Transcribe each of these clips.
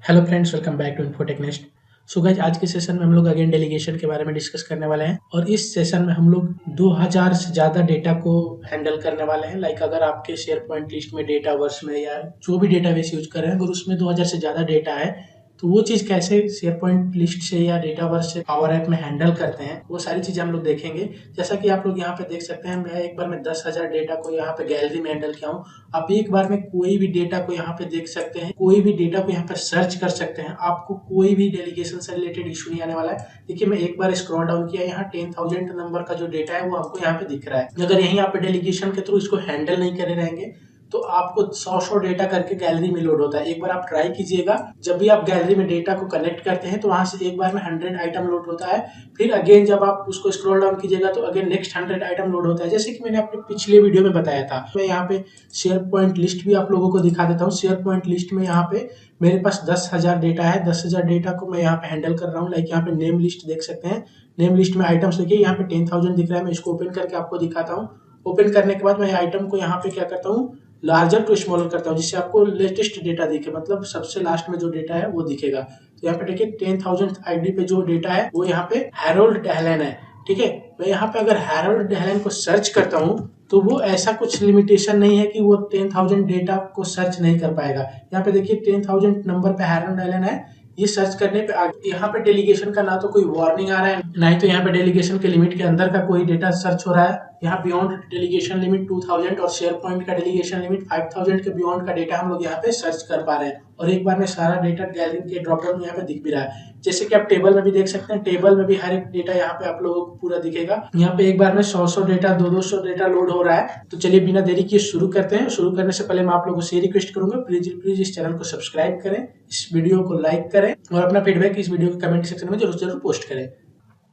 Hello friends, welcome back to Infotechnist. So guys, आज के session में हम लोग अगेन डेलीगेशन के बारे में डिस्कस करने वाले हैं और इस सेशन में हम लोग 2000 से ज़्यादा डेटा को हैंडल करने वाले हैं। लाइक अगर आपके शेयर पॉइंट लिस्ट में डेटा वर्स में या जो भी डेटाबेस यूज कर रहे हैं, अगर उसमें 2000 से ज़्यादा डेटा है तो वो चीज़ कैसे शेयर पॉइंट लिस्ट से या डेटा वर्स से पावर ऐप में हैंडल करते हैं, वो सारी चीज़ें हम लोग देखेंगे। जैसा कि आप लोग यहाँ पे देख सकते हैं, मैं एक बार में 10,000 डेटा को यहाँ पे गैलरी में हैंडल किया हूँ। आप एक बार में कोई भी डेटा को यहाँ पे देख सकते हैं, कोई भी डेटा को यहाँ पे सर्च कर सकते हैं। आपको कोई भी डेलीगेशन से रिलेटेड इशू नहीं आने वाला है। देखिए, मैं एक बार स्क्रॉल डाउन किया, यहाँ 10,000 नंबर का जो डेटा है वो आपको यहाँ पे दिख रहा है। अगर यहीं आप डेलीगेशन के थ्रू इसको हैंडल नहीं करे रहेंगे तो आपको 100 डेटा करके गैलरी में लोड होता है। एक बार आप ट्राई कीजिएगा, जब भी आप गैलरी में डेटा को कनेक्ट करते हैं तो वहां से एक बार में 100 आइटम लोड होता है। फिर अगेन जब आप उसको स्क्रॉल डाउन कीजिएगा तो अगेन नेक्स्ट 100 आइटम लोड होता है। जैसे कि मैंने अपने पिछले वीडियो में बताया था, मैं यहाँ पे शेयर पॉइंट लिस्ट भी आप लोगों को दिखा देता हूँ। शेयर पॉइंट लिस्ट में यहाँ पे मेरे पास 10,000 डेटा है। 10,000 डेटा को मैं यहाँ पे हैंडल कर रहा हूँ। लाइक यहाँ पे नेम लिस्ट देख सकते हैं, नेम लिस्ट में आइटम्स देखिए, यहाँ पे 10,000 दिख रहा है। मैं इसको ओपन करके आपको दिखाता हूँ। ओपन करने के बाद मैं आइटम को यहाँ पे क्या करता हूँ, लार्जर टू स्मॉलर करता हूँ, जिससे आपको लेटेस्ट डेटा दिखे, मतलब सबसे लास्ट में जो डेटा है वो दिखेगा। तो यहाँ पे देखिए 10,000 आईडी पे जो डेटा है वो यहाँ पे हैरोल्ड डहलेन है। ठीक है, मैं यहाँ पे अगर हैरोल्ड डहलेन को सर्च करता हूँ तो वो ऐसा कुछ लिमिटेशन नहीं है कि वो 10,000 डेटा को सर्च नहीं कर पाएगा। यहाँ पे देखिए 10,000 नंबर पे हैरोल्ड डहलेन है, ये सर्च करने पे यहाँ पे डेलीगेशन का ना तो कोई वार्निंग आ रहा है, ना ही तो यहाँ पे डेलीगेशन के लिमिट के अंदर का कोई डेटा सर्च हो रहा है। यहाँ बियॉन्ड डेलीगेशन लिमिट 2000 और शेयर पॉइंट का डेलीगेशन लिमिट 5000 के बियॉन्ड का डेटा हम लोग यहाँ पे सर्च कर पा रहे हैं। और एक बार में सारा डेटा गैलरी के ड्रॉप डाउन में यहाँ पे दिख भी रहा है। जैसे कि आप टेबल में भी देख सकते हैं, टेबल में भी हर एक डेटा यहाँ पे आप लोगों को पूरा दिखेगा। यहाँ पे एक बार में 100 डेटा 200 डेटा लोड हो रहा है। तो चलिए बिना देरी किए शुरू करते हैं। शुरू करने से पहले मैं आप लोगों से रिक्वेस्ट करूंगा, प्लीज इस चैनल को सब्सक्राइब करें, इस वीडियो को लाइक करें और अपना फीडबैक इस वीडियो के कमेंट सेक्शन में जरूर पोस्ट करें।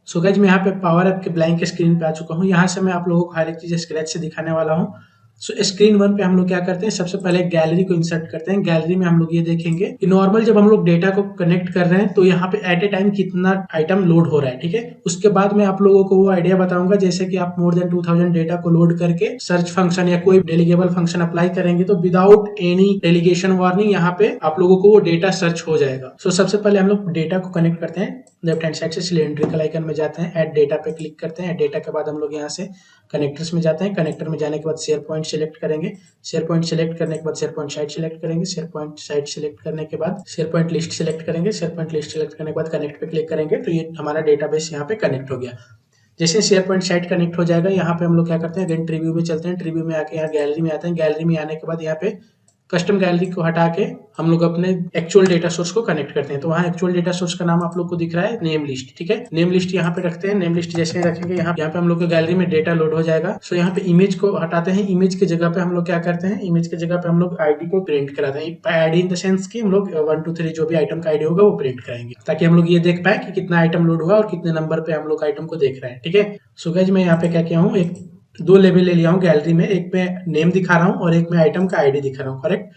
सो गाइज, मैं यहाँ पे पावर ऐप के ब्लैंक स्क्रीन पे आ चुका हूँ। यहाँ से मैं आप लोगों को हर एक चीज स्क्रैच से दिखाने वाला हूँ। सो स्क्रीन 1 पे हम लोग क्या करते हैं, सबसे पहले गैलरी को इंसर्ट करते हैं। गैलरी में हम लोग ये देखेंगे कि नॉर्मल जब हम लोग डेटा को कनेक्ट कर रहे हैं तो यहाँ पे एट ए टाइम कितना आइटम लोड हो रहा है। ठीक है, उसके बाद मैं आप लोगों को वो आइडिया बताऊंगा, जैसे कि आप मोर देन 2000 डेटा को लोड करके सर्च फंक्शन या कोई डेलीगेबल फंक्शन अप्लाई करेंगे तो विदाउट एनी डेलीगेशन वार्निंग यहाँ पे आप लोगों को वो डेटा सर्च हो जाएगा। सो सबसे पहले हम लोग डेटा को कनेक्ट करते हैं। लेफ्ट हैंड साइड से सिलेंड्रिकल आइकन में जाते हैं, ऐड डेटा पे क्लिक करते हैं। डेटा के बाद हम लोग यहाँ से कनेक्टर्स में जाते हैं। कनेक्टर में जाने के बाद शेयर पॉइंट सेलेक्ट करेंगे। शेयर पॉइंट सेलेक्ट करने के बाद शेयर पॉइंट साइट सेलेक्ट करेंगे। शेयर पॉइंट साइट सेलेक्ट करने के बाद शेयर पॉइंट लिस्ट सेलेक्ट करेंगे। शेयर पॉइंट लिस्ट सेलेक्ट करने के बाद कनेक्ट पे क्लिक करेंगे तो ये हमारा डेटाबेस यहाँ पे कनेक्ट हो गया। जैसे शेयर पॉइंट साइट कनेक्ट हो जाएगा, यहाँ पे हम लोग क्या करते हैं, अगेन ट्रीव्यू में चलते हैं। ट्रीव्यू में आके यहाँ गैलरी में आते हैं। गैलरी में आने के बाद यहाँ पे कस्टम गैलरी को हटा के हम लोग अपने एक्चुअल डेटा सोर्स को कनेक्ट करते हैं। तो वहाँ एक्चुअल डेटा सोर्स का नाम आप लोग को दिख रहा है, नेम लिस्ट। ठीक है, नेम लिस्ट यहाँ पे रखते हैं। नेम लिस्ट जैसे रखेंगे यहाँ पे हम लोग के गैलरी में डेटा लोड हो जाएगा। सो यहाँ पे इमेज को हटाते हैं। इमेज की जगह पे हम लोग क्या करते हैं, इमेज की जगह पे हम लोग आईडी को प्रिंट कराते हैं। आईडी इन द सेंस की हम लोग 1 2 3 जो भी आइटम का आईडी होगा वो प्रिंट कराएंगे, ताकि हम लोग ये देख पाए कि कितना आइटम लोड हुआ और कितने नंबर पे हम लोग आइटम को देख रहे हैं। ठीक है, सो गाइस, मैं यहाँ पे क्या किया हूँ, एक 2 लेवल ले लिया हूँ गैलरी में। एक पे नेम दिखा रहा हूँ और एक में आइटम का आईडी दिखा रहा हूँ, करेक्ट।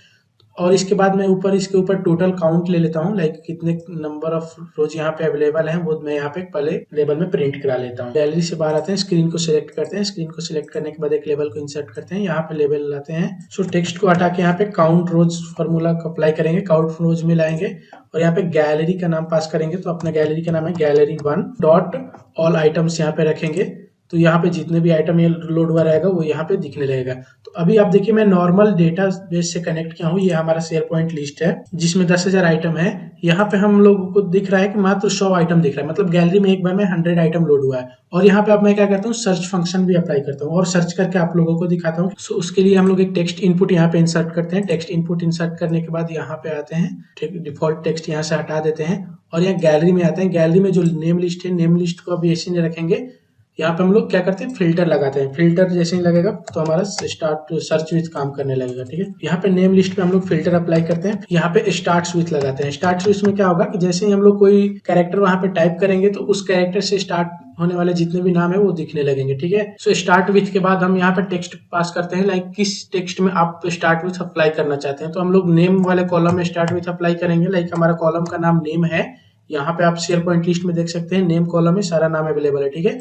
और इसके बाद मैं इसके ऊपर टोटल काउंट ले लेता हूँ, लाइक कितने नंबर ऑफ रोज यहाँ पे अवेलेबल हैं वो मैं यहाँ पे पहले लेवल में प्रिंट करा लेता हूँ। गैलरी से बाहर आते हैं, स्क्रीन को सिलेक्ट करते हैं। स्क्रीन को सिलेक्ट करने के बाद एक लेवल को इंसर्ट करते हैं, यहाँ पे लेवल लाते हैं। सो टेक्स्ट को हटा के यहाँ पे काउंट रोज फॉर्मूला को अप्लाई करेंगे, काउंट रोज में लाएंगे और यहाँ पे गैलरी का नाम पास करेंगे। तो अपना गैलरी का नाम है गैलरी 1 डॉट ऑल आइटम्स यहाँ पे रखेंगे। तो यहाँ पे जितने भी आइटम ये लोड हुआ रहेगा वो यहाँ पे दिखने लगेगा। तो अभी आप देखिए, मैं नॉर्मल डेटा बेस से कनेक्ट किया हूँ। ये हमारा शेयर पॉइंट लिस्ट है जिसमें 10,000 आइटम है। यहाँ पे हम लोगों को दिख रहा है कि मात्र 100 आइटम दिख रहा है, मतलब गैलरी में एक बार में 100 आइटम लोड हुआ है। और यहाँ पे अब मैं क्या करता हूँ, सर्च फंक्शन भी अप्लाई करता हूँ और सर्च करके आप लोगों को दिखाता हूँ। सो उसके लिए हम लोग एक टेक्स्ट इनपुट यहाँ पे इंसर्ट करते हैं। टेक्स्ट इनपुट इंसर्ट करने के बाद यहाँ पे आते हैं, ठीक, डिफॉल्ट टेक्स्ट यहाँ से हटा देते हैं और यहाँ गैलरी में आते हैं। गैलरी में जो नेम लिस्ट है, नेम लिस्ट को अभी ऐसे नहीं रखेंगे। यहाँ पे हम लोग क्या करते हैं, फिल्टर लगाते हैं। फिल्टर जैसे ही लगेगा तो हमारा स्टार्ट सर्च विथ काम करने लगेगा। ठीक है, यहाँ पे नेम लिस्ट पे हम लोग फिल्टर अप्लाई करते हैं। यहाँ पे स्टार्ट विथ लगाते हैं। स्टार्ट विथ में क्या होगा कि जैसे ही हम लोग कोई कैरेक्टर वहां पे टाइप करेंगे तो उस कैरेक्टर से स्टार्ट होने वाले जितने भी नाम है वो दिखने लगेंगे। ठीक है, सो स्टार्ट विथ के बाद हम यहाँ पे टेक्स्ट पास करते हैं, लाइक किस टेक्स्ट में आप स्टार्ट विथ अप्लाई करना चाहते हैं। तो हम लोग नेम वाले कॉलम में स्टार्ट विथ अप्लाई करेंगे। लाइक हमारा कॉलम का नाम नेम है, यहाँ पे आप शेयर पॉइंट लिस्ट में देख सकते हैं नेम कॉलम में सारा नाम अवेलेबल है। ठीक है,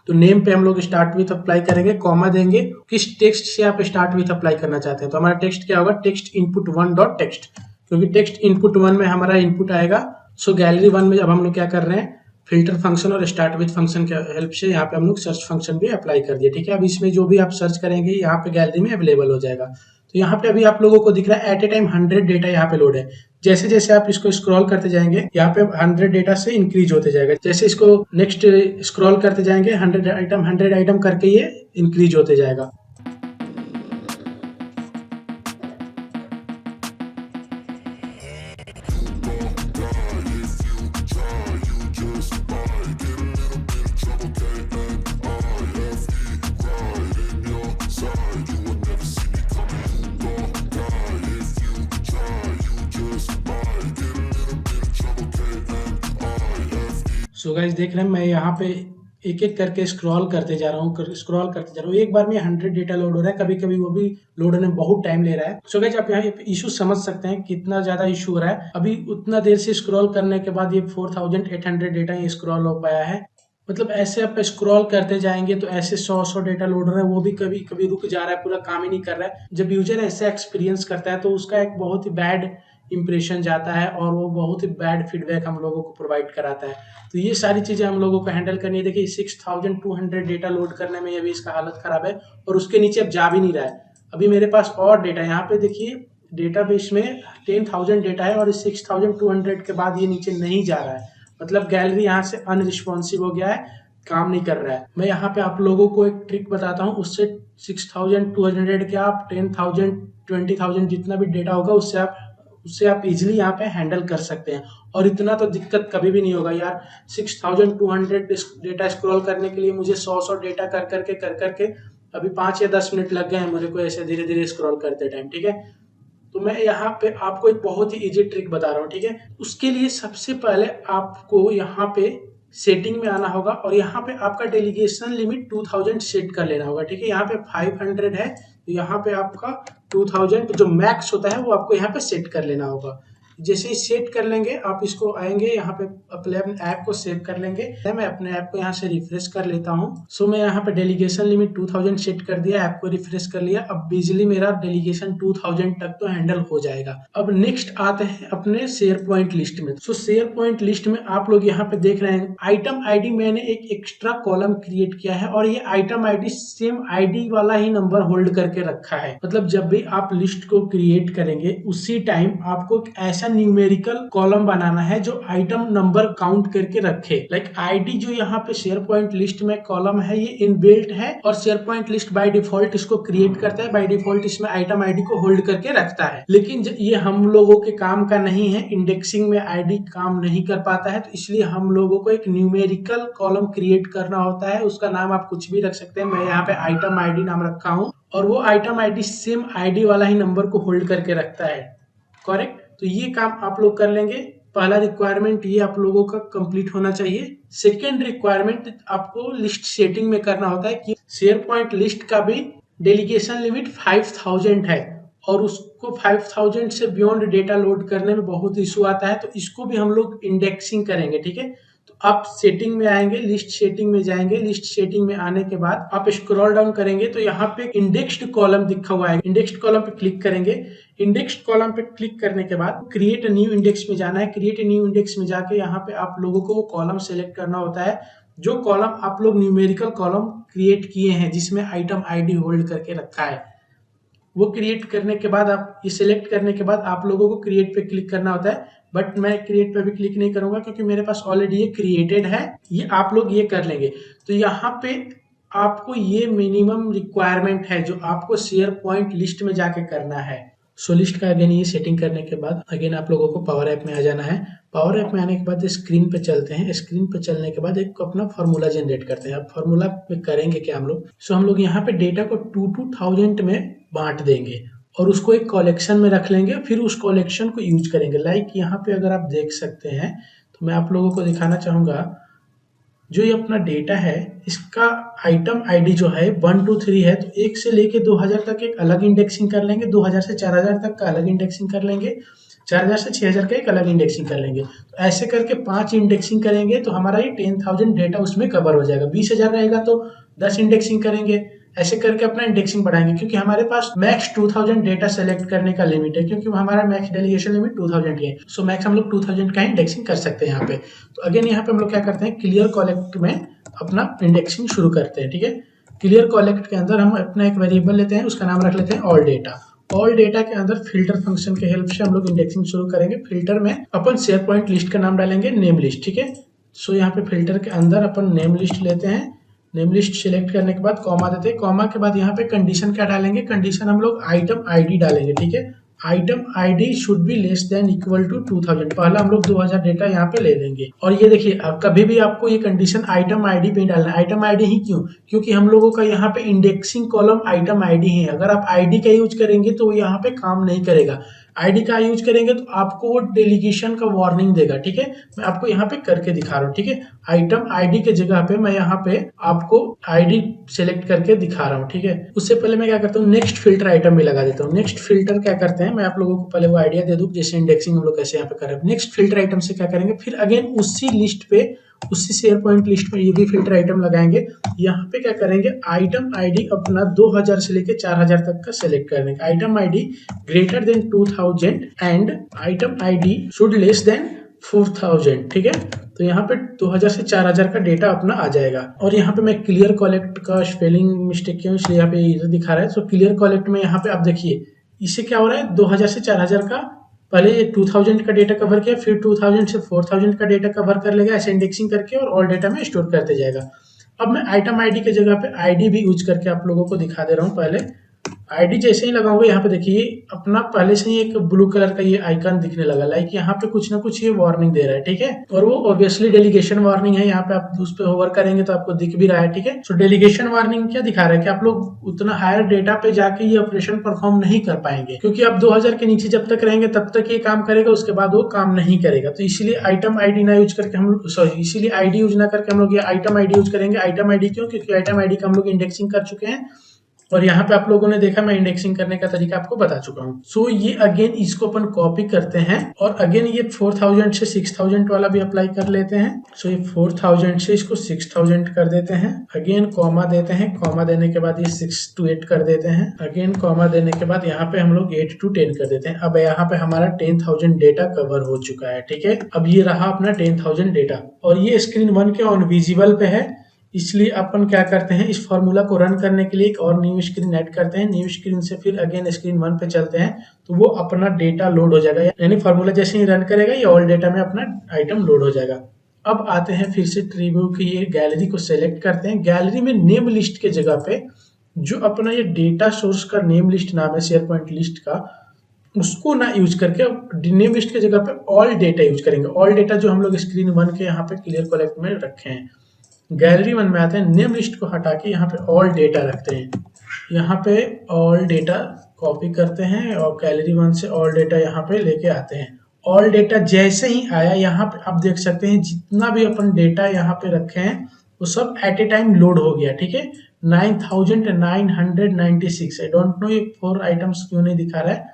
तो नेम पे हम लोग स्टार्ट विथ अप्लाई करेंगे, कॉमा देंगे, किस टेक्स्ट से आप स्टार्ट विथ अप्लाई करना चाहते हैं। तो हमारा टेक्स्ट क्या होगा, टेक्स्ट इनपुट 1 डॉट टेक्स्ट, क्योंकि टेक्स्ट इनपुट 1 में हमारा इनपुट आएगा। सो गैलरी 1 में अब हम लोग क्या कर रहे हैं, फिल्टर फंक्शन और स्टार्ट विद फंक्शन के हेल्प से यहाँ पे हम लोग सर्च फंक्शन भी अप्लाई कर दिए, ठीक है। अब इसमें जो भी आप सर्च करेंगे यहाँ पे गैलरी में अवेलेबल हो जाएगा। तो यहाँ पे अभी आप लोगों को दिख रहा है एट ए टाइम 100 डेटा यहाँ पे लोड है। जैसे जैसे आप इसको स्क्रॉल करते जाएंगे यहाँ पे 100 डेटा से इंक्रीज होते जाएगा। जैसे इसको नेक्स्ट स्क्रॉल करते जाएंगे 100 आइटम करके ये इंक्रीज होते जाएगा। सो गाइस देख रहे हैं मैं यहाँ पे एक एक करके स्क्रॉल करते जा रहा हूँ, एक बार में 100 डेटा लोड हो रहा है। कभी कभी वो भी लोड होने में बहुत टाइम ले रहा है। सो गाइस आप यहाँ इशू समझ सकते हैं कितना ज्यादा इशू हो रहा है। अभी उतना देर से स्क्रॉल करने के बाद ये 4800 डेटा ये स्क्रॉल हो पाया है। मतलब ऐसे आप स्क्रॉल करते जाएंगे तो ऐसे 100 डेटा लोड हो रहा है, वो भी कभी कभी रुक जा रहा है, पूरा काम ही नहीं कर रहा है। जब यूजर ऐसे एक्सपीरियंस करता है तो उसका एक बहुत ही बैड इंप्रेशन जाता है और वो बहुत ही बैड फीडबैक हम लोगों को प्रोवाइड कराता है। तो ये सारी चीजें हम लोगों को हैंडल करनी है। देखिए 6200 डेटा लोड करने में अभी इसका हालत खराब है और उसके नीचे अब जा भी नहीं रहा है। अभी मेरे पास और डेटा यहाँ पे देखिए डेटाबेस में 10,000 डेटा है और 6200 के बाद ये नीचे नहीं जा रहा है। मतलब गैलरी यहाँ से अनरिस्पॉन्सिव हो गया है, काम नहीं कर रहा है। मैं यहाँ पे आप लोगों को एक ट्रिक बताता हूँ, उससे 6200 के आप 10,000 20,000 जितना भी डेटा होगा उससे आप इजीली यहाँ पे हैंडल कर सकते हैं और इतना तो दिक्कत कभी भी नहीं होगा यार। 6200 डेटा स्क्रॉल करने के लिए मुझे 100 डेटा कर करके अभी 5 या 10 मिनट लग गए हैं मेरे को ऐसे धीरे धीरे स्क्रॉल करते टाइम, ठीक है। तो मैं यहाँ पे आपको एक बहुत ही इजी ट्रिक बता रहा हूँ, ठीक है। उसके लिए सबसे पहले आपको यहाँ पे सेटिंग में आना होगा और यहाँ पे आपका डेलीगेशन लिमिट 2000 सेट कर लेना होगा, ठीक है। यहाँ पे 500 है तो यहाँ पे आपका 2000 जो मैक्स होता है वो आपको यहाँ पे सेट कर लेना होगा। जैसे ही सेट कर लेंगे आप इसको आएंगे यहाँ पे अपने ऐप को सेव कर लेंगे। मैं अपने ऐप को यहाँ से रिफ्रेश कर लेता हूँ। सो मैं यहाँ पे डेलीगेशन लिमिट 2000 सेट कर दिया, ऐप को रिफ्रेश कर लिया। अब बिजली मेरा डेलीगेशन 2000 तक तो हैंडल हो जाएगा। अब नेक्स्ट आते हैं अपने शेयर पॉइंट लिस्ट में। सो शेयर पॉइंट लिस्ट में आप लोग यहाँ पे देख रहे हैं आइटम आईडी मैंने एक एक्स्ट्रा कॉलम क्रिएट किया है और ये आइटम आईडी सेम आईडी वाला ही नंबर होल्ड करके रखा है। मतलब जब भी आप लिस्ट को क्रिएट करेंगे उसी टाइम आपको ऐसा न्यूमेरिकल कॉलम बनाना है जो आइटम नंबर काउंट करके रखे। लाइक आईडी जो यहाँ पे शेयर पॉइंट लिस्ट में कॉलम है ये इनबिल्ट है और share point list by default इसको क्रिएट करता है, बाय डिफॉल्ट इसमें आइटम आईडी को होल्ड करके रखता है। लेकिन ये हम लोगों के काम का नहीं है, इंडेक्सिंग में आईडी काम नहीं कर पाता है, तो इसलिए हम लोगों को एक न्यूमेरिकल कॉलम क्रिएट करना होता है। उसका नाम आप कुछ भी रख सकते हैं, मैं यहाँ पे आइटम आईडी नाम रखा हूँ और वो आइटम आईडी सेम आईडी वाला ही नंबर को होल्ड करके रखता है, करेक्ट। तो ये काम आप लोग कर लेंगे। पहला रिक्वायरमेंट ये आप लोगों का कंप्लीट होना चाहिए। सेकेंड रिक्वायरमेंट आपको लिस्ट सेटिंग में करना होता है कि शेयर पॉइंट लिस्ट का भी डेलीगेशन लिमिट 5000 है और उसको 5000 से बियॉन्ड डेटा लोड करने में बहुत इशू आता है, तो इसको भी हम लोग इंडेक्सिंग करेंगे, ठीक है। तो आप सेटिंग में आएंगे, लिस्ट सेटिंग में जाएंगे। लिस्ट सेटिंग में आने के बाद आप स्क्रॉल डाउन करेंगे तो यहाँ पे इंडेक्स्ड कॉलम दिखा हुआ है, इंडेक्स्ड कॉलम पे क्लिक करेंगे। इंडेक्स्ड कॉलम पे क्लिक करने के बाद क्रिएट न्यू इंडेक्स में जाना है। क्रिएट न्यू इंडेक्स में जाके यहाँ पे आप लोगों को वो कॉलम सेलेक्ट करना होता है जो कॉलम आप लोग न्यूमेरिकल कॉलम क्रिएट किए हैं जिसमें आइटम आईडी होल्ड करके रखा है। वो क्रिएट करने के बाद आप ये सिलेक्ट करने के बाद आप लोगों को क्रिएट पे क्लिक करना होता है, बट मैं क्रिएट पे भी क्लिक नहीं करूंगा क्योंकि मेरे पास ऑलरेडी ये क्रिएटेड है। ये आप लोग ये कर लेंगे। तो यहाँ पे आपको ये मिनिमम रिक्वायरमेंट है जो आपको शेयर पॉइंट लिस्ट में जाके करना है। सो लिस्ट का अगेन ये सेटिंग करने के बाद अगेन आप लोगों को पावर ऐप में आ जाना है। पावर ऐप में आने के बाद स्क्रीन पे चलते हैं। स्क्रीन पे चलने के बाद एक अपना फार्मूला जनरेट करते हैं। अब फार्मूला में करेंगे क्या हम लोग, सो हम लोग यहाँ पे डेटा को 2000 में बांट देंगे और उसको एक कलेक्शन में रख लेंगे, फिर उस कलेक्शन को यूज करेंगे। लाइक यहाँ पे अगर आप देख सकते हैं तो मैं आप लोगों को दिखाना चाहूंगा जो ये अपना डेटा है इसका आइटम आईडी जो है 1 2 3 है, तो 1 से लेके 2000 तक एक अलग इंडेक्सिंग कर लेंगे, 2000 से 4000 तक का अलग इंडेक्सिंग कर लेंगे, 4000 से 6000 का एक अलग इंडेक्सिंग कर लेंगे। तो ऐसे करके 5 इंडेक्सिंग करेंगे तो हमारा ये 10,000 डेटा उसमें कवर हो जाएगा। 20,000 रहेगा तो 10 इंडेक्सिंग करेंगे, ऐसे करके अपना इंडेक्सिंग बढ़ाएंगे, क्योंकि हमारे पास मैक्स 2000 डेटा सेलेक्ट करने का लिमिट है, क्योंकि हमारा मैक्स डेलीगेशन लिमिट 2000 ही है। सो मैक्स हम लोग 2000 का इंडेक्सिंग कर सकते हैं यहाँ पे। तो अगेन यहाँ पे हम लोग क्या करते हैं, क्लियर कॉलेक्ट में अपना इंडेक्सिंग शुरू करते हैं। ठीक है, क्लियर कॉलेक्ट के अंदर हम अपना एक वेरिएबल लेते हैं, उसका नाम रख लेते हैं ऑल डेटा। ऑल डेटा के अंदर फिल्टर फंक्शन के हेल्प से हम लोग इंडेक्सिंग शुरू करेंगे। फिल्टर में अपन शेयर पॉइंट लिस्ट का नाम डालेंगे नेम लिस्ट। ठीक है, सो यहाँ पे फिल्टर के अंदर अपन नेम लिस्ट लेते हैं। नेम लिस्ट सिलेक्ट करने के बाद कॉमा देते हैं। कॉमा के बाद यहाँ पे कंडीशन क्या डालेंगे, कंडीशन हम लोग आइटम आईडी डालेंगे। ठीक है, item ID should be less than equal to 2000। पहला हम लोग 2000 डेटा यहाँ पे ले लेंगे। और ये देखिए, कभी भी आपको ये कंडीशन आइटम आईडी पे डालना है। आइटम आईडी ही क्यों, क्योंकि हम लोगों का यहाँ पे इंडेक्सिंग कॉलम आइटम आईडी है। अगर आप आईडी का यूज करेंगे तो यहाँ पे काम नहीं करेगा। आईडी का यूज करेंगे तो आपको वो डेलीगेशन का वार्निंग देगा। ठीक है, मैं आपको यहाँ पे करके दिखा रहा हूँ। ठीक है, आइटम आईडी के जगह पे मैं यहाँ पे आपको आईडी सेलेक्ट करके दिखा रहा हूँ। ठीक है, उससे पहले मैं क्या करता हूँ, नेक्स्ट फिल्टर आइटम में लगा देता हूँ। नेक्स्ट फिल्टर क्या करते हैं, मैं आप लोगों को पहले वो आइडिया दे दूं, जैसे इंडेक्सिंग हम लोग कैसे यहाँ पे कर रहे हैं। नेक्स्ट फिल्टर आइटम से क्या करेंगे, फिर अगेन उसी लिस्ट पे, उसी शेयर पॉइंट लिस्ट में ये भी फिल्टर आइटम लगाएंगे। यहाँ पे क्या करेंगे, आइटम आईडी अपना 2000 से लेके 4000 तक का सेलेक्ट कर देंगे। Item ID greater than 2000 and item ID should less than 4000। ठीक है, तो यहाँ पे 2000 से 4000 का डेटा अपना आ जाएगा। और यहाँ पे मैं क्लियर कॉलेक्ट का स्पेलिंग मिस्टेक किया, इसलिए यहाँ पे इधर दिखा रहा है। सो क्लियर कॉलेक्ट में यहाँ पे आप देखिए, इससे क्या हो रहा है, 2000 से 4000 का पहले ये 2000 का डेटा कवर किया, फिर 2000 से 4000 का डेटा कवर कर लेगा, ऐसे इंडेक्सिंग करके और ऑल डेटा में स्टोर करते जाएगा। अब मैं आइटम आईडी के जगह पे आईडी भी यूज करके आप लोगों को दिखा दे रहा हूँ। पहले आईडी जैसे ही लगाऊंगा, यहाँ पे देखिए अपना पहले से ही एक ब्लू कलर का ये आइकन दिखने लगा, लाइक यहाँ पे कुछ ना कुछ ये वार्निंग दे रहा है। ठीक है, और वो ऑब्वियसली डेलीगेशन वार्निंग है। यहाँ पे आप उस पर होवर करेंगे तो आपको दिख भी रहा है। ठीक है, सो डेलीगेशन वार्निंग क्या दिखा रहा है कि आप लोग उतना हायर डेटा पे जाके ये ऑपरेशन परफॉर्म नहीं कर पाएंगे, क्योंकि आप 2000 के नीचे जब तक रहेंगे तब तक ये काम करेगा, उसके बाद वो काम नहीं करेगा। तो इसीलिए आइटम आईडी ना यूज करके हम लोग, सॉरी, इसीलिए आईडी यूज ना करके हम लोग ये आइटम आईडी यूज करेंगे। आइटम आईडी क्यों, क्योंकि आइटम आईडी का हम लोग इंडेक्सिंग कर चुके हैं और यहाँ पे आप लोगों ने देखा मैं इंडेक्सिंग करने का तरीका आपको बता चुका हूँ। सो ये अगेन इसको अपन कॉपी करते हैं और अगेन ये 4000 से 6000 वाला भी अप्लाई कर लेते हैं। सो ये 4000 से इसको 6000 कर देते हैं। अगेन कॉमा देते हैं, कॉमा देने के बाद ये 6 to 8 कर देते हैं। अगेन कॉमा देने के बाद यहाँ पे हम लोग 8 to 10 कर देते हैं। अब यहाँ पे हमारा 10,000 डेटा कवर हो चुका है। ठीक है, अब ये रहा अपना 10,000 डेटा और ये स्क्रीन 1 के ऑन विजिबल पे है, इसलिए अपन क्या करते हैं, इस फॉर्मूला को रन करने के लिए एक और न्यू स्क्रीन ऐड करते हैं। न्यू स्क्रीन से फिर अगेन स्क्रीन 1 पे चलते हैं तो वो अपना डेटा लोड हो जाएगा, यानी फॉर्मूला जैसे ही रन करेगा ये ऑल डेटा में अपना आइटम लोड हो जाएगा। अब आते हैं फिर से ट्रीव्यू की ये गैलरी को सेलेक्ट करते हैं। गैलरी में नेम लिस्ट के जगह पे जो अपना ये डेटा सोर्स का नेम लिस्ट नाम है शेयर पॉइंट लिस्ट का, उसको ना यूज करके नेम लिस्ट के जगह पे ऑल डेटा यूज करेंगे। ऑल डेटा जो हम लोग स्क्रीन 1 के यहाँ पे क्लियर कॉलेक्ट में रखे हैं। गैलरी 1 में आते हैं, नेम लिस्ट को हटा के यहाँ पे ऑल डेटा रखते हैं। यहाँ पे ऑल डेटा कॉपी करते हैं और गैलरी 1 से ऑल डेटा यहाँ पे लेके आते हैं। ऑल डेटा जैसे ही आया यहाँ पे आप देख सकते हैं जितना भी अपन डेटा यहाँ पे रखे हैं वो सब एट ए टाइम लोड हो गया। ठीक है, 9996। आई डोंट नो ये 4 आइटम्स क्यों नहीं दिखा रहा है।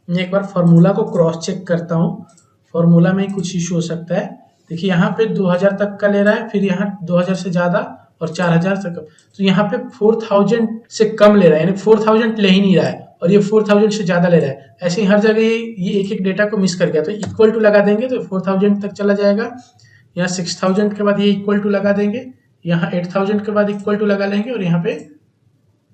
मैं एक बार फॉर्मूला को क्रॉस चेक करता हूँ, फॉर्मूला में कुछ इशू हो सकता है। देखिए यहाँ पे 2000 तक का ले रहा है, फिर यहाँ 2000 से ज्यादा और 4000 से कम, तो यहाँ पे 4000 से कम ले रहा है, यानी 4000 ले ही नहीं रहा है और ये 4000 से ज्यादा ले रहा है। ऐसे ही हर जगह ये एक एक डेटा को मिस कर गया, तो इक्वल टू लगा देंगे तो 4000 तक चला जाएगा। यहाँ 6000 के बाद ये इक्वल टू लगा देंगे, यहाँ 8000 के बाद इक्वल टू लगा लेंगे और यहाँ पे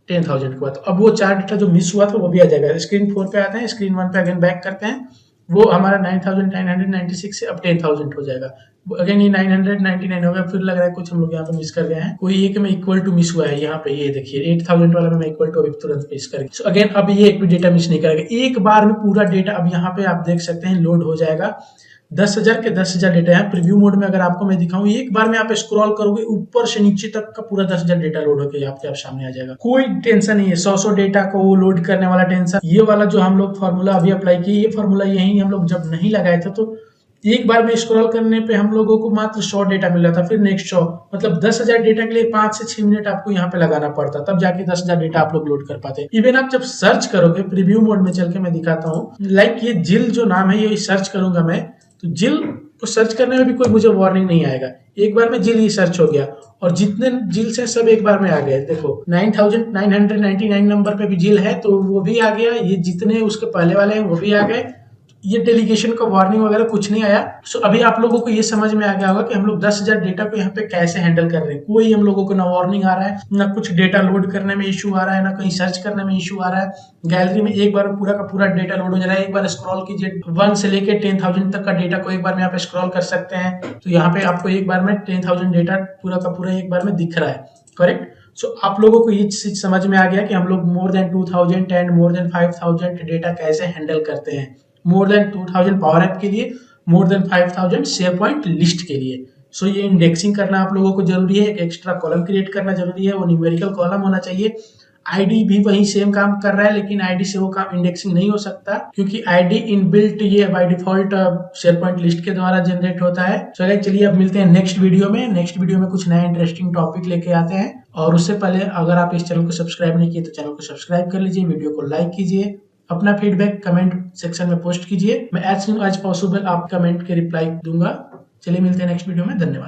10,000 के बाद, तो अब वो 4 डेटा जो मिस हुआ था वो भी आ जाएगा। स्क्रीन 4 पे आते हैं, स्क्रीन 1 पे अगेन बैक करते हैं, वो हमारा 9996 से अब 10,000 हो जाएगा। अगेन ये 999 हो गया, फिर लग रहा है कुछ हम लोग यहाँ पे मिस कर गए हैं, कोई एक में इक्वल टू मिस हुआ है। यहाँ पे ये देखिए 8000 वाला में मैं इक्वल टू अभी तुरंत मिस कर गया। अगेन अब ये एक भी डेटा मिस नहीं करेगा, एक बार में पूरा डेटा अब यहाँ पे आप देख सकते हैं लोड हो जाएगा। 10,000 के 10,000 डेटा है। प्रीव्यू मोड में अगर आपको मैं दिखाऊं, एक बार में आप स्क्रॉल करोगे ऊपर से नीचे तक का पूरा 10,000 डेटा लोड होकर आपके आप सामने आ जाएगा। कोई टेंशन नहीं है 100 डेटा को वो लोड करने वाला टेंशन। ये वाला जो हम लोग फॉर्मूला अभी अप्लाई किए, ये फॉर्मूला यही हम लोग जब नहीं लगाए थे तो एक बार में स्क्रॉल करने पे हम लोगों को मात्र 100 डेटा मिल रहा था, फिर नेक्स्ट 100, मतलब 10,000 डेटा के लिए 5 से 6 मिनट आपको यहाँ पे लगाना पड़ता, तब जाके 10,000 डेटा आप लोग लोड कर पाते। इवन आप जब सर्च करोगे, प्रीव्यू मोड में चल के मैं दिखाता हूँ, लाइक ये जिल जो नाम है ये सर्च करूंगा मैं, तो जिल तो सर्च करने में भी कोई मुझे वार्निंग नहीं आएगा। एक बार में जिल ही सर्च हो गया और जितने जिल से सब एक बार में आ गए। देखो 9999 नंबर पे भी जिल है तो वो भी आ गया, ये जितने उसके पहले वाले हैं वो भी आ गए। ये डेलीगेशन का वार्निंग वगैरह कुछ नहीं आया। सो अभी आप लोगों को ये समझ में आ गया होगा कि हम लोग 10,000 डेटा को यहाँ पे कैसे हैंडल कर रहे हैं। कोई हम लोगों को ना वार्निंग आ रहा है, ना कुछ डेटा लोड करने में इशू आ रहा है, ना कहीं सर्च करने में इशू आ रहा है। गैलरी में एक बार पूरा का पूरा डेटा लोड हो जा रहा है। एक बार स्क्रॉल कीजिए 1 से लेके 10,000 तक का डेटा को एक बार में आप स्क्रॉल कर सकते हैं। तो यहाँ पे आपको एक बार में 10,000 डेटा पूरा का पूरा एक बार में दिख रहा है। करेक्ट। सो आप लोगों को ये चीज समझ में आ गया कि हम लोग more than 2,000 and more than 5,000 data कैसे हैंडल करते हैं। मोर देन 2,000 पावर ऐप के लिए, more than 5,000 share point list के लिए। सो ये इंडेक्सिंग करना आप लोगों को जरूरी है, एक एक्स्ट्रा कॉलम क्रिएट करना जरूरी है, वो न्यूमेरिकल कॉलम होना चाहिए। आईडी भी वही सेम काम कर रहा है, लेकिन आईडी से वो काम इंडेक्सिंग नहीं हो सकता क्योंकि आईडी इनबिल्ट ये by default share point list के द्वारा जनरेट होता है। चलिए चलिए अब मिलते हैं नेक्स्ट वीडियो में। नेक्स्ट वीडियो में कुछ नया इंटरेस्टिंग टॉपिक लेके आते हैं। और उससे पहले अगर आप इस चैनल को सब्सक्राइब नहीं किए तो चैनल को सब्सक्राइब कर लीजिए, वीडियो को लाइक कीजिए, अपना फीडबैक कमेंट सेक्शन में पोस्ट कीजिए। मैं एज सून एज पॉसिबल आप कमेंट के रिप्लाई दूंगा। चलिए मिलते हैं नेक्स्ट वीडियो में। धन्यवाद।